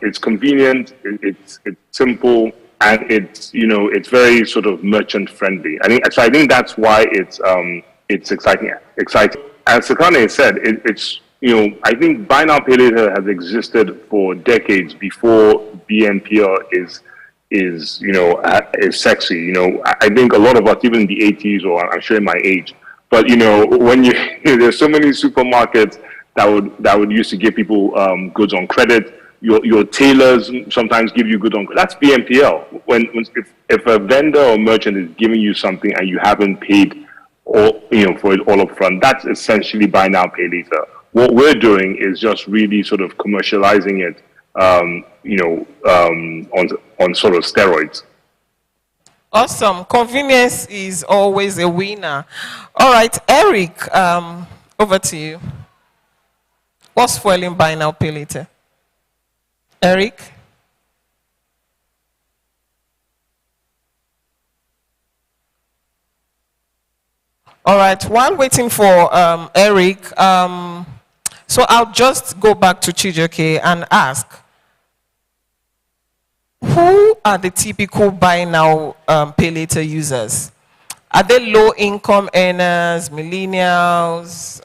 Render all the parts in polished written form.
it's convenient, it's simple, and it's very sort of merchant friendly. I think that's why it's exciting. As Sakane said, it's I think buy now pay later has existed for decades before BNPL is sexy. I think a lot of us, even in the 80s, or I'm showing my age, but when there's so many supermarkets that would used to give people goods on credit. Your tailors sometimes give you goods on credit. That's BNPL. If a vendor or merchant is giving you something and you haven't paid for it all up front, that's essentially buy now pay later. What we're doing is just really sort of commercializing it, on sort of steroids. Awesome. Convenience is always a winner. All right, Eric, over to you. What's fueling buy now pay later? Eric? All right, while waiting for Eric, so I'll just go back to Chijioke and ask, who are the typical buy now pay later users? Are they low income earners, millennials,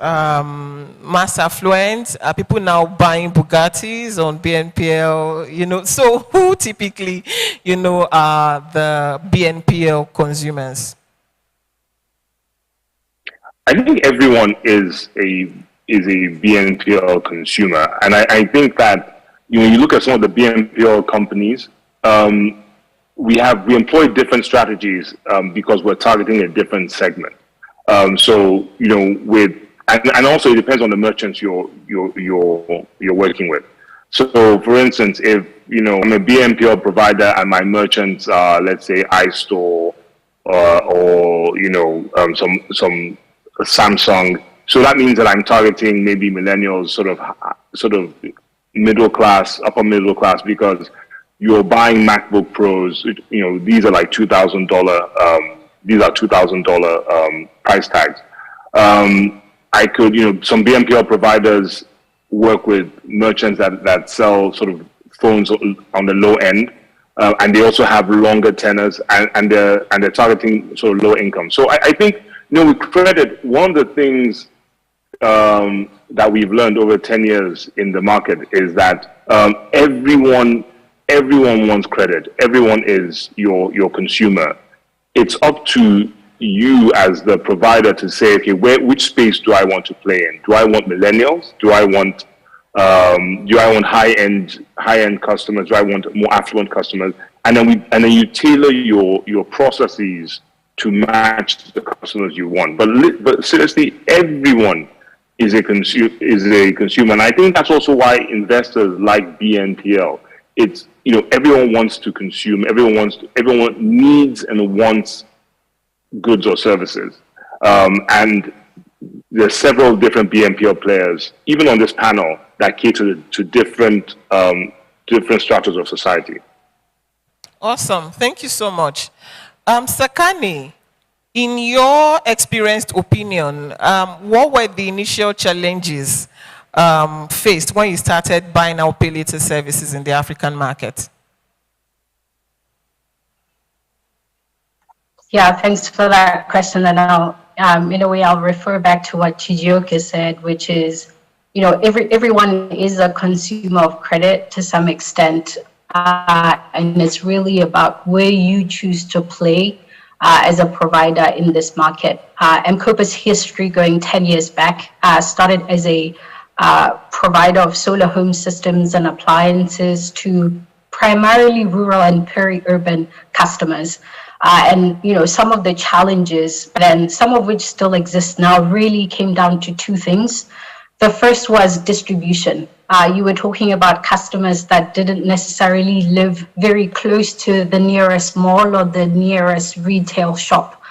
mass affluent? Are people now buying Bugattis on BNPL? So who typically, are the BNPL consumers? I think everyone is a BNPL consumer, and I think that when you look at some of the BNPL companies, we employ different strategies because we're targeting a different segment. So and also it depends on the merchants you're working with. So for instance, if I'm a BNPL provider and my merchants are, let's say, iStore or some Samsung, so that means that I'm targeting maybe millennials, sort of middle class, upper middle class, because you're buying MacBook Pros. These are like $2,000. These are $2,000 price tags. I could, some BNPL providers work with merchants that sell sort of phones on the low end, and they also have longer tenors, and they're targeting sort of low income. So I think with credit, one of the things that we've learned over 10 years in the market is that everyone wants credit. Everyone is your consumer. It's up to you as the provider to say, okay, which space do I want to play in? Do I want millennials? Do I want high end customers? Do I want more affluent customers? And then you tailor your processes to match the customers you want. But seriously, everyone is a consumer, and I think that's also why investors like BNPL. It's everyone wants to consume. Everyone needs and wants goods or services, and there's several different BNPL players, even on this panel, that cater to different stratas of society. Awesome, thank you so much. Sakane, in your experienced opinion, what were the initial challenges faced when you started buy now pay later services in the African market? Yeah, thanks for that question. And I'll refer back to what Chijioke said, which is, everyone is a consumer of credit to some extent. And it's really about where you choose to play as a provider in this market. M-Kopa's history going 10 years back started as a provider of solar home systems and appliances to primarily rural and peri-urban customers. And some of the challenges, and some of which still exist now, really came down to two things. The first was distribution. You were talking about customers that didn't necessarily live very close to the nearest mall or the nearest retail shop.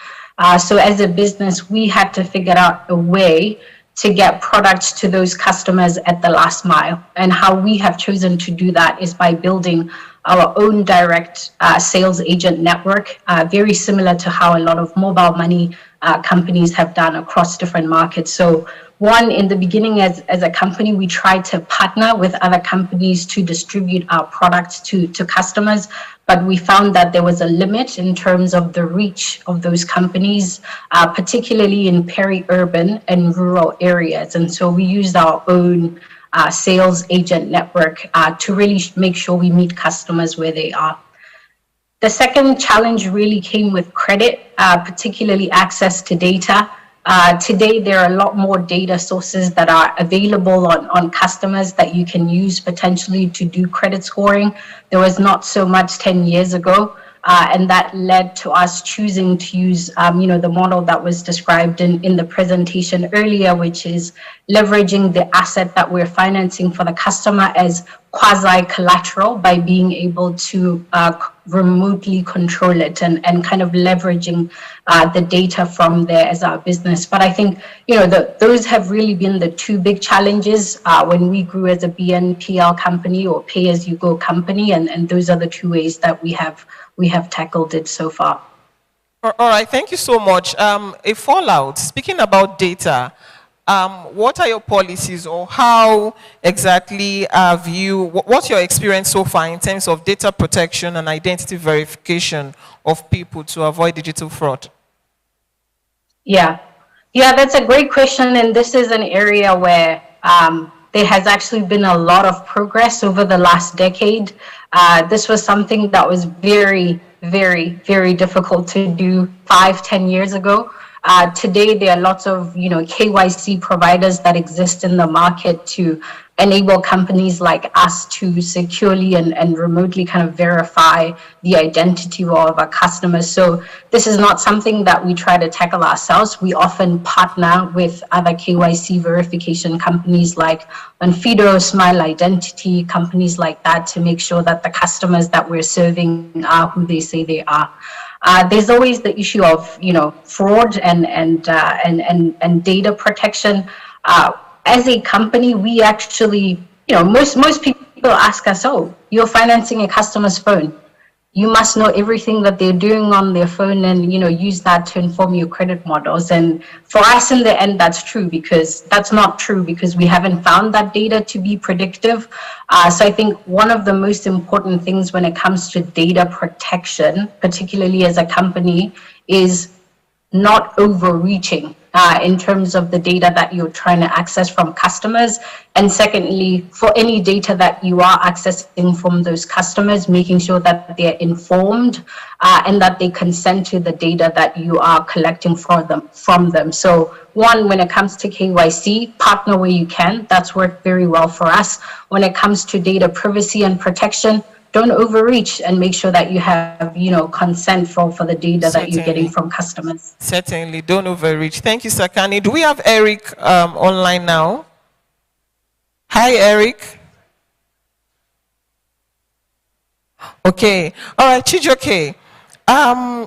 So as a business, we had to figure out a way to get products to those customers at the last mile. And how we have chosen to do that is by building our own direct sales agent network, very similar to how a lot of mobile money companies have done across different markets. So one, in the beginning, as a company, we tried to partner with other companies to distribute our products to customers, but we found that there was a limit in terms of the reach of those companies, particularly in peri-urban and rural areas. And so we used our own sales agent network to really make sure we meet customers where they are. The second challenge really came with credit, particularly access to data. Today, there are a lot more data sources that are available on customers that you can use potentially to do credit scoring. There was not so much 10 years ago. And that led to us choosing to use, the model that was described in the presentation earlier, which is leveraging the asset that we're financing for the customer as quasi-collateral by being able to remotely control it and kind of leveraging the data from there as our business. But I think, those have really been the two big challenges when we grew as a BNPL company or pay-as-you-go company, and those are the two ways that we have tackled it so far. All right, thank you so much. A fallout, speaking about data, what are your policies, or how exactly what's your experience so far in terms of data protection and identity verification of people to avoid digital fraud? Yeah, that's a great question. And this is an area where there has actually been a lot of progress over the last decade. This was something that was very, very, very difficult to do 5-10 years ago. Today, there are lots of KYC providers that exist in the market to enable companies like us to securely and remotely kind of verify the identity of our customers. So this is not something that we try to tackle ourselves. We often partner with other KYC verification companies like Onfido, Smile Identity, companies like that, to make sure that the customers that we're serving are who they say they are. There's always the issue of fraud and data protection. As a company, we actually, most people ask us, oh, you're financing a customer's phone. You must know everything that they're doing on their phone and, use that to inform your credit models. And for us, in the end, that's not true because we haven't found that data to be predictive. So I think one of the most important things when it comes to data protection, particularly as a company, is not overreaching in terms of the data that you're trying to access from customers. And secondly, for any data that you are accessing from those customers, making sure that they're informed and that they consent to the data that you are collecting from them. So one, when it comes to KYC, partner where you can. That's worked very well for us. When it comes to data privacy and protection, don't overreach and make sure that you have, consent for the data that you're getting from customers. Certainly, don't overreach. Thank you, Sakani. Do we have Eric online now? Hi, Eric. Okay. All right, Chijioke.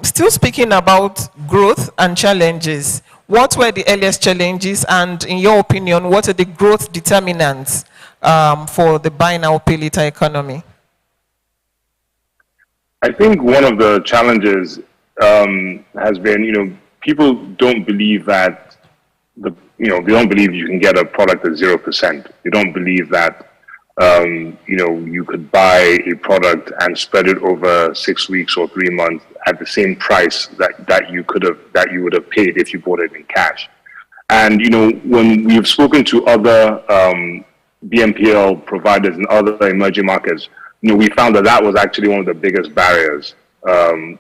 Still speaking about growth and challenges. What were the earliest challenges, and in your opinion, what are the growth determinants for the buy now, pay later economy? I think one of the challenges has been, people don't believe that they don't believe you can get a product at 0%. They don't believe that you could buy a product and spread it over 6 weeks or 3 months at the same price that you would have paid if you bought it in cash. And when we've spoken to other BNPL providers in other emerging markets, we found that was actually one of the biggest barriers.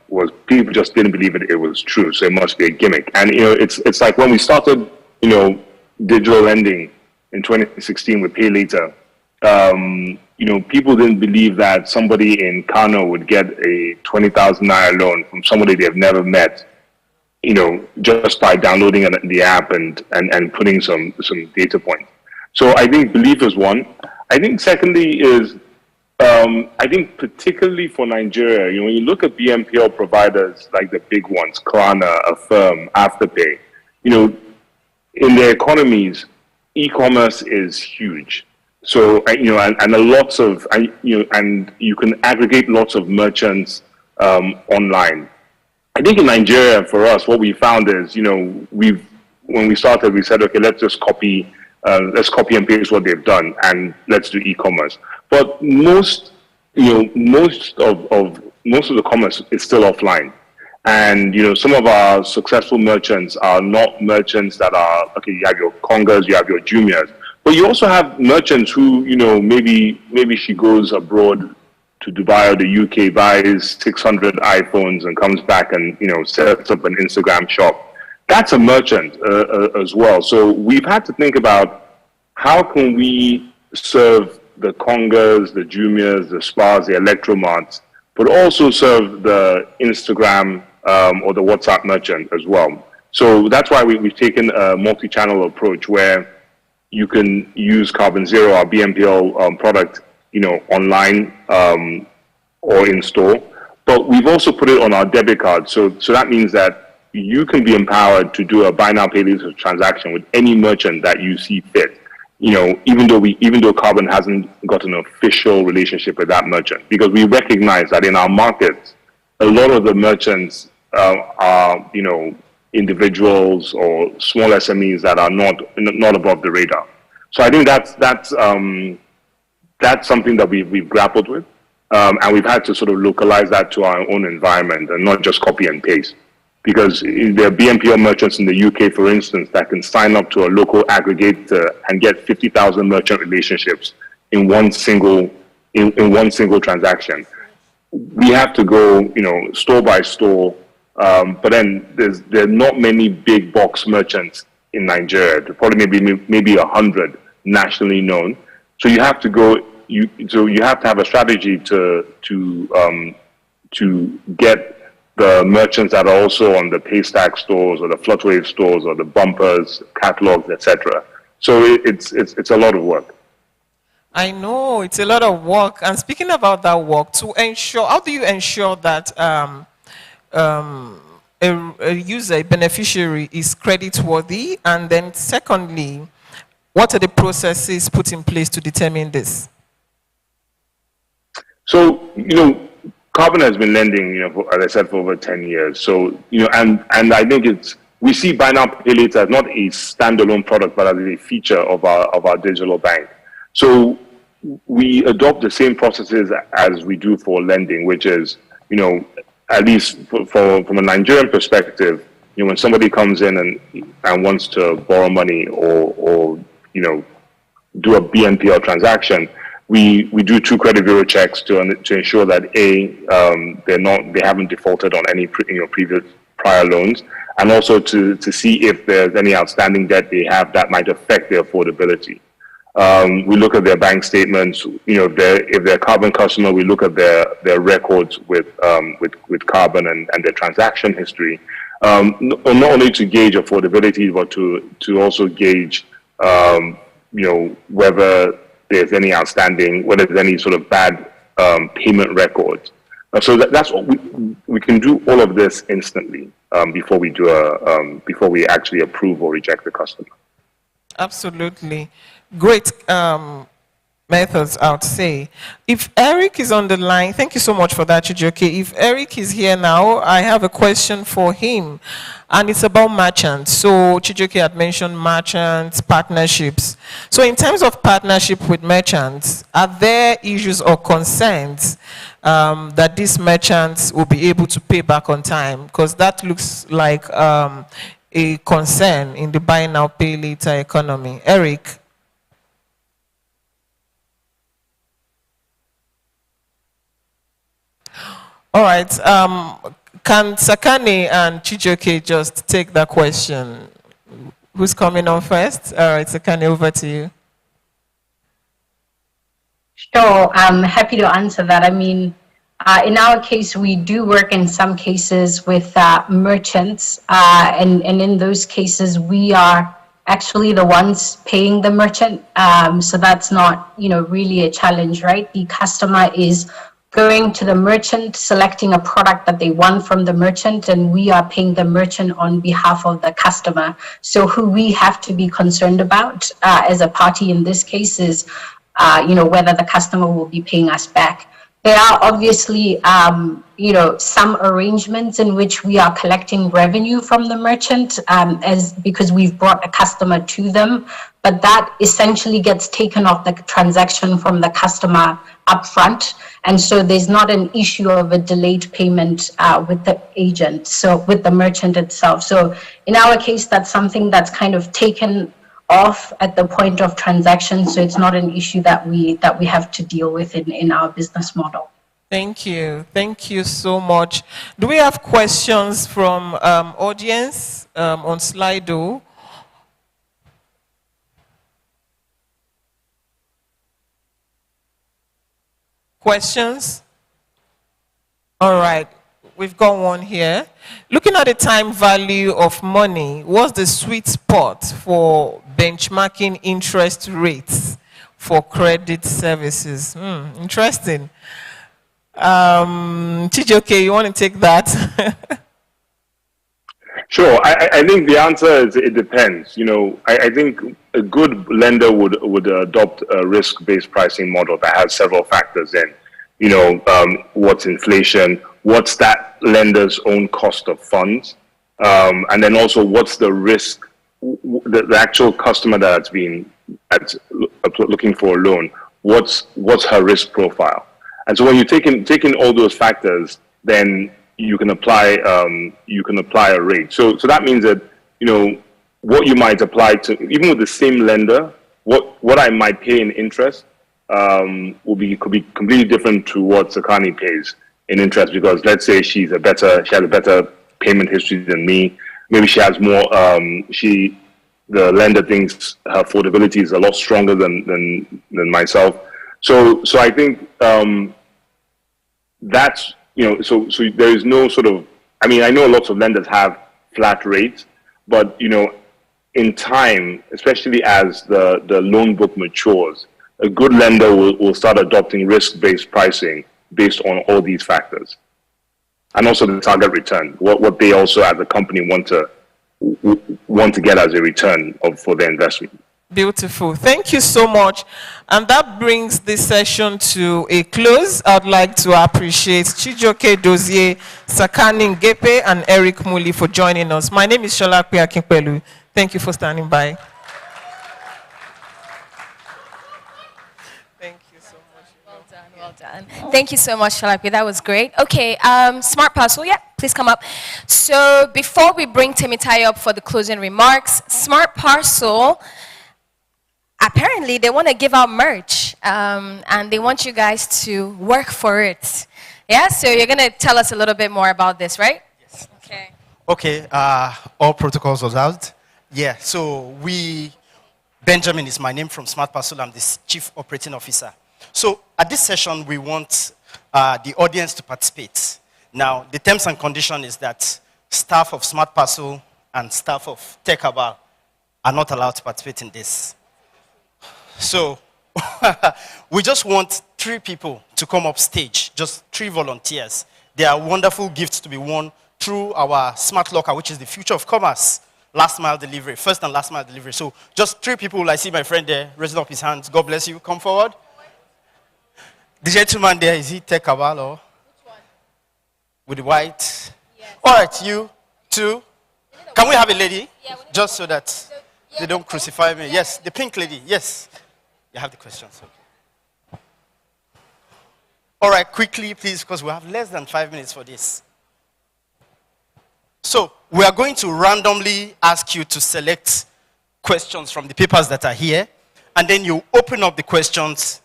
Was people just didn't believe it was true, so it must be a gimmick. And it's like when we started digital lending in 2016 with Pay Later. People didn't believe that somebody in Kano would get a 20,000 naira loan from somebody they have never met, just by downloading the app and putting some data points. So I think belief is one. I think secondly is, I think particularly for Nigeria, when you look at BNPL providers like the big ones, Klarna, Affirm, Afterpay, in their economies, e-commerce is huge. So, and a lots of, and you can aggregate lots of merchants online. I think in Nigeria, for us, what we found is, when we started, we said, okay, let's copy and paste what they've done, and let's do e-commerce. But most of the commerce is still offline. And, some of our successful merchants are not merchants that are, okay, you have your Congas, you have your Jumias, but you also have merchants who, maybe she goes abroad to Dubai or the UK, buys 600 iPhones and comes back and, sets up an Instagram shop. That's a merchant as well. So we've had to think about how can we serve the Congas, the Jumias, the Spars, the Electromarts, but also serve the Instagram or the WhatsApp merchant as well. So that's why we've taken a multi-channel approach where you can use Carbon Zero, our BNPL product, online or in store. But we've also put it on our debit card. So that means that you can be empowered to do a buy now, pay later transaction with any merchant that you see fit. Even though Carbon hasn't got an official relationship with that merchant, because we recognize that in our markets, a lot of the merchants are, individuals or small SMEs that are not above the radar. So I think that's something that we've grappled with, and we've had to sort of localize that to our own environment and not just copy and paste. Because there are BNPL merchants in the UK, for instance, that can sign up to a local aggregator and get 50,000 merchant relationships in one single transaction. We have to go, store by store, but then there are not many big box merchants in Nigeria. There probably maybe 100 nationally known. So you have to go. You have to have a strategy to get the merchants that are also on the Paystack stores or the Flutwave stores or the Bumpers catalogs, etc. So it's a lot of work. I know it's a lot of work. And speaking about that work, how do you ensure that a user, a beneficiary, is creditworthy? And then secondly, what are the processes put in place to determine this? So, Carbon has been lending, as I said, for over 10 years. So, and I think we see buy now, pay later as not a standalone product, but as a feature of our digital bank. So we adopt the same processes as we do for lending, which is, at least from a Nigerian perspective, when somebody comes in and wants to borrow money or do a BNPL transaction, we do 2 credit bureau checks to ensure that they haven't defaulted on any previous prior loans, and also to see if there's any outstanding debt they have that might affect their affordability. We look at their bank statements. If they're a Carbon customer, we look at their records with Carbon and their transaction history, not only to gauge affordability, but to also gauge whether there's any outstanding, whether there's any sort of bad payment records. So that's what we can do all of this instantly before we actually approve or reject the customer. Absolutely. Great methods, I would say. If Eric is on the line, thank you so much for that, Chijioke. If Eric is here now, I have a question for him, and it's about merchants. So Chijioke had mentioned merchants, partnerships. So in terms of partnership with merchants, are there issues or concerns that these merchants will be able to pay back on time? Because that looks like a concern in the buy now, pay later economy. Eric? All right. Can Sakane and Chijioke just take that question? Who's coming on first? All right, Sakane, over to you. Sure, I'm happy to answer that. I mean, in our case, we do work in some cases with merchants, and in those cases, we are actually the ones paying the merchant. So that's not, really a challenge, right? The customer is going to the merchant, selecting a product that they want from the merchant, and we are paying the merchant on behalf of the customer. So who we have to be concerned about as a party in this case is, whether the customer will be paying us back. There are obviously, some arrangements in which we are collecting revenue from the merchant because we've brought a customer to them, but that essentially gets taken off the transaction from the customer upfront, and so there's not an issue of a delayed payment with the agent, so with the merchant itself. So in our case, that's something that's kind of taken off at the point of transaction, so it's not an issue that we have to deal with in our business model. Thank you so much. Do we have questions from audience on Slido? Questions? All right, we've got one here. Looking at the time value of money, what's the sweet spot for benchmarking interest rates for credit services? Interesting. Chijioke, you want to take that? Sure. I think the answer is it depends. I think a good lender would adopt a risk-based pricing model that has several factors in. What's inflation, what's that lender's own cost of funds, and then also what's the risk, the actual customer that's looking for a loan, what's her risk profile. And so when you take in all those factors, then you can apply a rate. So that means that what you might apply to, even with the same lender, what I might pay in interest could be completely different to what Sakani pays in interest, because let's say she has a better payment history than me. Maybe she has more. The lender thinks her affordability is a lot stronger than myself. So I think that's so there is no sort of. I mean, I know lots of lenders have flat rates, but in time, especially as the loan book matures, a good lender will start adopting risk-based pricing based on all these factors, and also the target return, what they also as a company want to get as a return for their investment. Beautiful. Thank you so much. And that brings this session to a close. I'd like to appreciate Chijioke Dozie, Sakani Ngepe, and Eric Muli for joining us. My name is Sholakwe Akinpelu. Thank you for standing by. Thank you so much. Well done. Thank you so much, Sholakwe. That was great. Okay, Smart Parcel, yeah, please come up. So before we bring Temitai up for the closing remarks, Smart Parcel, apparently they want to give out merch, and they want you guys to work for it. Yeah, so you're going to tell us a little bit more about this, right? Yes. Okay, all protocols observed. Yeah, so Benjamin is my name from Smart Parcel. I'm the Chief Operating Officer. So at this session, we want the audience to participate. Now, the terms and condition is that staff of Smart Parcel and staff of TechCabal are not allowed to participate in this. So we just want 3 people to come up stage, just 3 volunteers. There are wonderful gifts to be won through our Smart Locker, which is the future of commerce, last mile delivery, first and last mile delivery. So just 3 people. I see my friend there raising up his hands. God bless you. Come forward. The gentleman there, is he TechCabal or? Which one? With the white? Yes. All right, you 2. Can we have a lady? Yeah, just so that they don't crucify me. Yes, the pink lady. Yes. You have the questions. Okay. All right, quickly, please, because we have less than 5 minutes for this. So we are going to randomly ask you to select questions from the papers that are here, and then you open up the questions.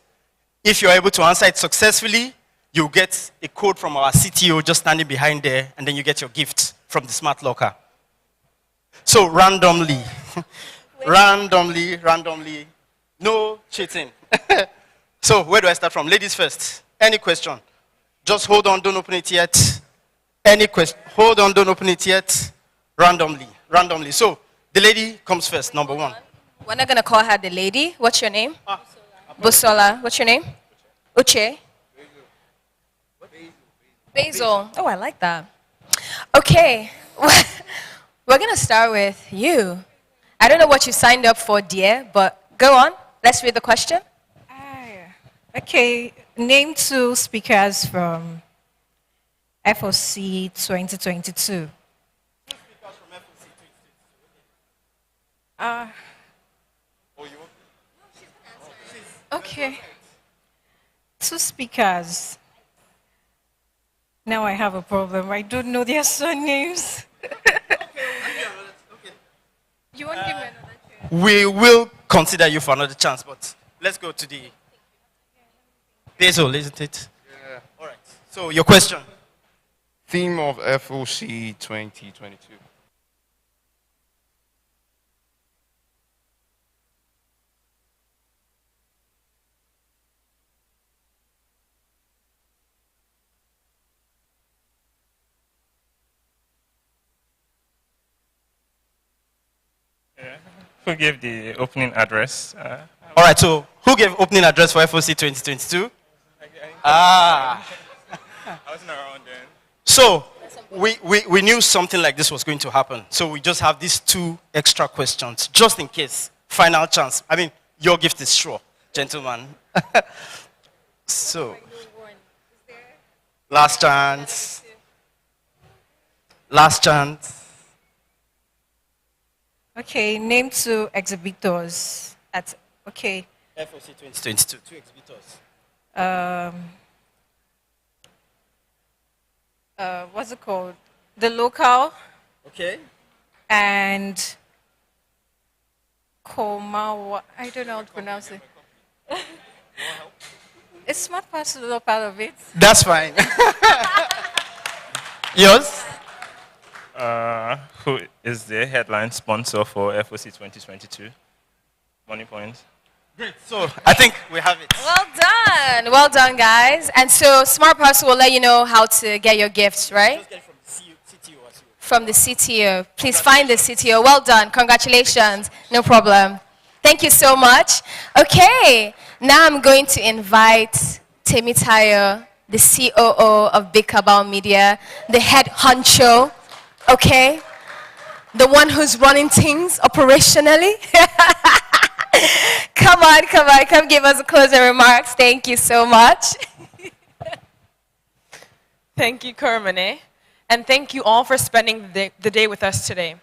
If you're able to answer it successfully, you get a code from our CTO just standing behind there, and then you get your gift from the Smart Locker. So randomly, randomly, no cheating. So where do I start from? Ladies first. Any question? Just hold on, don't open it yet. Any question? Hold on, don't open it yet. Randomly. So the lady comes first, number 1. We're not going to call her the lady. What's your name? Busola. What's your name? Uche? Basil. Oh, I like that. Okay. We're going to start with you. I don't know what you signed up for, dear, but go on. Let's read the question. Okay. Name two speakers from FOC 2022. Okay. Two speakers. Now I have a problem. I don't know their surnames. You won't give me another chance. We will consider you for another chance, but let's go to the Basil, isn't it? Yeah. All right. So your question. Theme of FOC 2022. Who gave the opening address? All right. So who gave opening address for FOC 2022? I wasn't around then. So we knew something like this was going to happen. So we just have these two extra questions, just in case. Final chance. I mean, your gift is sure, gentlemen. So, last chance. Last chance. Okay, name two exhibitors at, okay. FOC 2022, two exhibitors. What's it called? The local Okay. and Komawa. I don't know how to pronounce it. It's Smart Parcel not part of it. That's fine. Yours? Who is the headline sponsor for FOC 2022? Money Point. Great. So I think we have it. Well done, guys. And so Smart Parcel will let you know how to get your gifts, right? Just get it from the CTO as well. From the CTO. Please find the CTO. Well done. Congratulations. No problem. Thank you so much. Okay. Now I'm going to invite Temitayo, the COO of TechCabal Media, the head honcho, okay? The one who's running things operationally. Come give us a closing remarks. Thank you so much. Thank you, Kermane. And thank you all for spending the day with us today.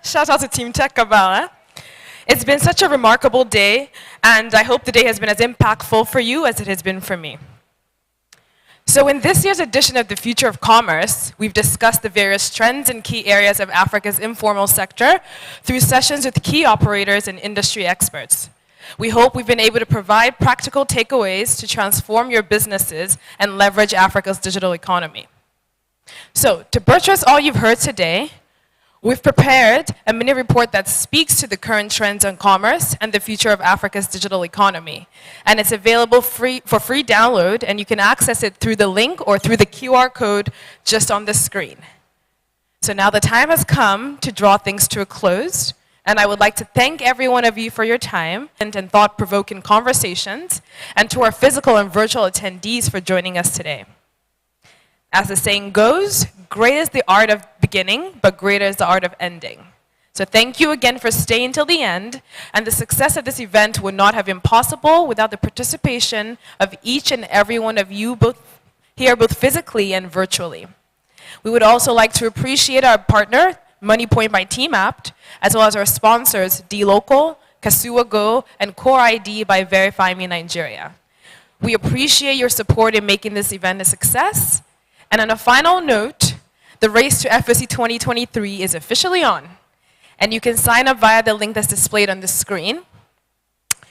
Shout out to Team TechCabal. It's been such a remarkable day, and I hope the day has been as impactful for you as it has been for me. So in this year's edition of The Future of Commerce, we've discussed the various trends and key areas of Africa's informal sector through sessions with key operators and industry experts. We hope we've been able to provide practical takeaways to transform your businesses and leverage Africa's digital economy. So to buttress all you've heard today, we've prepared a mini report that speaks to the current trends on commerce and the future of Africa's digital economy. And it's available for free download, and you can access it through the link or through the QR code just on the screen. So now the time has come to draw things to a close, and I would like to thank every one of you for your time and thought-provoking conversations, and to our physical and virtual attendees for joining us today. As the saying goes, great is the art of beginning, but greater is the art of ending. So thank you again for staying till the end, and the success of this event would not have been possible without the participation of each and every one of you both physically and virtually. We would also like to appreciate our partner, MoneyPoint by TeamApt, as well as our sponsors, dLocal, Kasua Go, and Core ID by Verify Me Nigeria. We appreciate your support in making this event a success. And on a final note, the race to FOC 2023 is officially on. And you can sign up via the link that's displayed on the screen.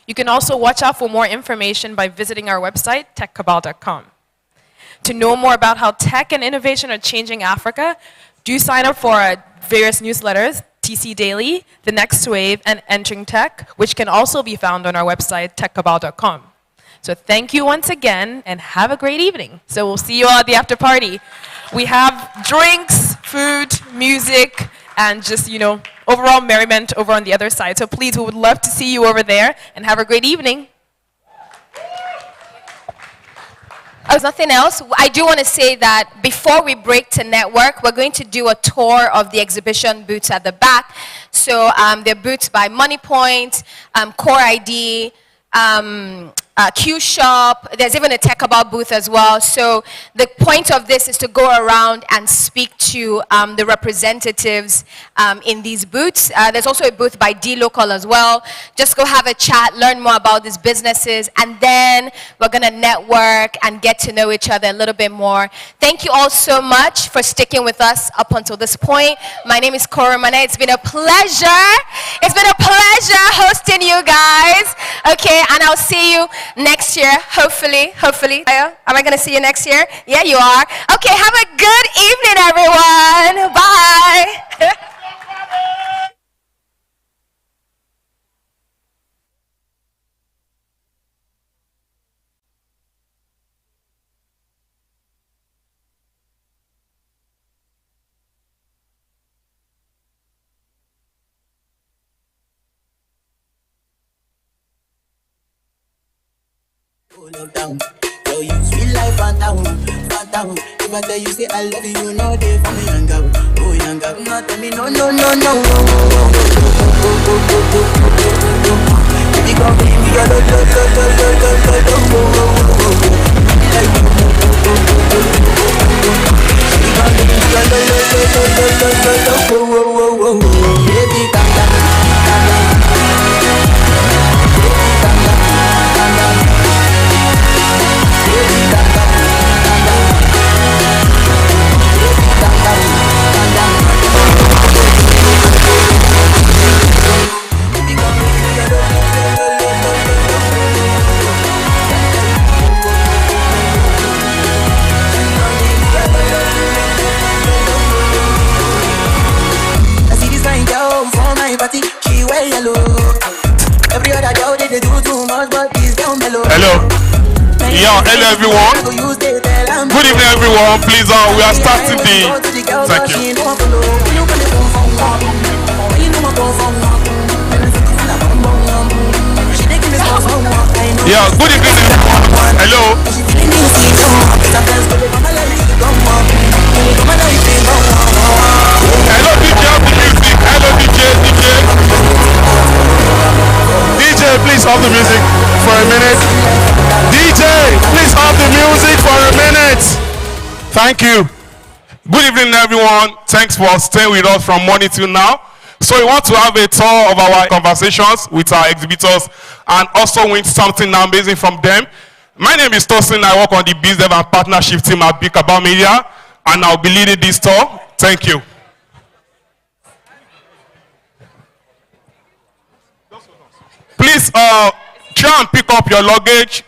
You can also watch out for more information by visiting our website, techcabal.com. To know more about how tech and innovation are changing Africa, do sign up for our various newsletters, TC Daily, The Next Wave, and Entering Tech, which can also be found on our website, techcabal.com. So thank you once again, and have a great evening. So we'll see you all at the after party. We have drinks, food, music, and just, overall merriment over on the other side. So please, we would love to see you over there, and have a great evening. Oh, there's nothing else. I do want to say that before we break to network, we're going to do a tour of the exhibition booths at the back. So they're booths by MoneyPoint, Core ID, Q Shop. There's even a TechCabal booth as well. So the point of this is to go around and speak to the representatives in these booths. There's also a booth by D-Local as well. Just go have a chat, learn more about these businesses, and then we're going to network and get to know each other a little bit more. Thank you all so much for sticking with us up until this point. My name is Cora Mane. It's been a pleasure. It's been a pleasure hosting you guys. Okay, and I'll see you next year, hopefully. Am I going to see you next year? Yeah, you are. Okay, have a good evening, everyone. Bye. Down. Yo, you sweet life and down. If I tell you say I love you, you know they for me young girl. Oh young girl, no tell me no. Baby come bring me your baby calm down. Hello. Yeah, hello everyone. Good evening everyone. Please, we are starting the... Thank you. Yeah, good evening everyone. Hello. Hello DJ of the music. Hello DJ, please off the music for a minute. DJ, please off the music for a minute. Thank you. Good evening, everyone. Thanks for staying with us from morning till now. So we want to have a tour of our conversations with our exhibitors and also win something amazing from them. My name is Tosin. I work on the Biz Dev and Partnership team at BPOP Media, and I'll be leading this tour. Thank you. Please try and pick up your luggage.